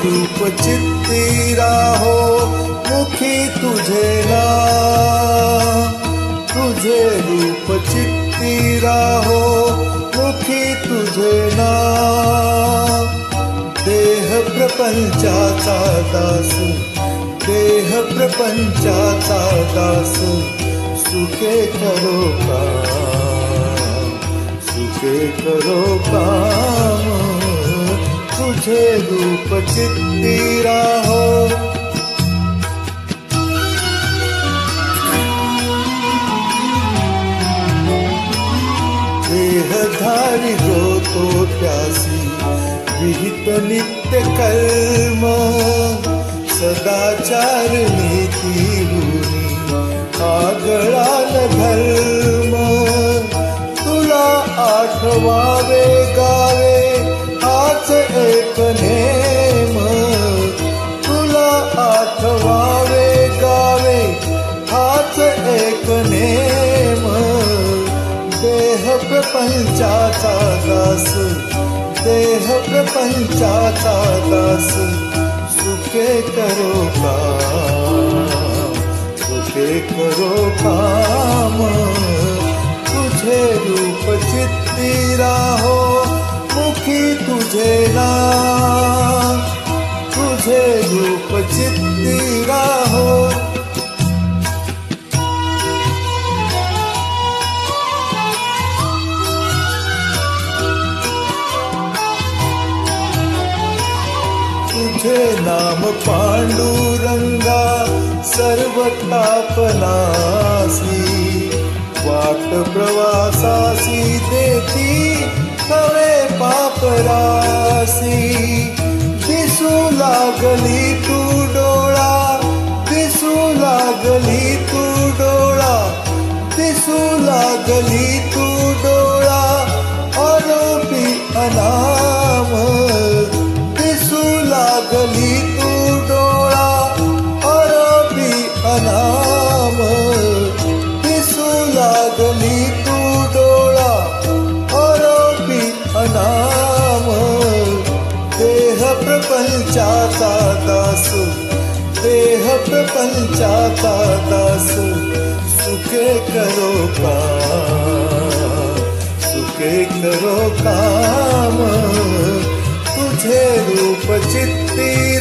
रूप चित्ती राहो मुखी तुझे नाम, तुझे रूप चित्ती राहो मुखी तुझे नाम। देह प्रपंचाचा दास, देह प्रपंचाचा दास, सुखे करो काम, सुखे करो काम, तुझे रूप चित्ती राहो। देहधारी जो तो त्यासी विहित नित्य कर्म, सदाचार नीती गुणी आगळा न धर्म। तुला आठवावे गावे हाच एक नेम, तुला आठवावे गावे हाच एक नेम। देह प्रपंचाचा दास, देह प्रपंचाचा दास, सुखे करो काम, सुखे करो काम, तुझे रूप चित्ती राहो मुखी तुझे नाम, तुझे रूप चित्ती राहो। तुझे नाम पांडुरंगा सर्व तापनासी, वाट प्रवासासी देती हवे पापरासी। दिसू लागली तू डोळा, दिसू लागली तू डोळा, दिसू लागली तू डोळा, आरोपी अनाम। दिसू लागली तू डोळा, आरोपी अनाम। दिसू लागली तू डोळा, आरोपी अनाम। देह प्रपंचाचा दास, देह प्रपंचाचा दास, सुखे करो काम, सुखे करो काम, तुझे रूप चित्ती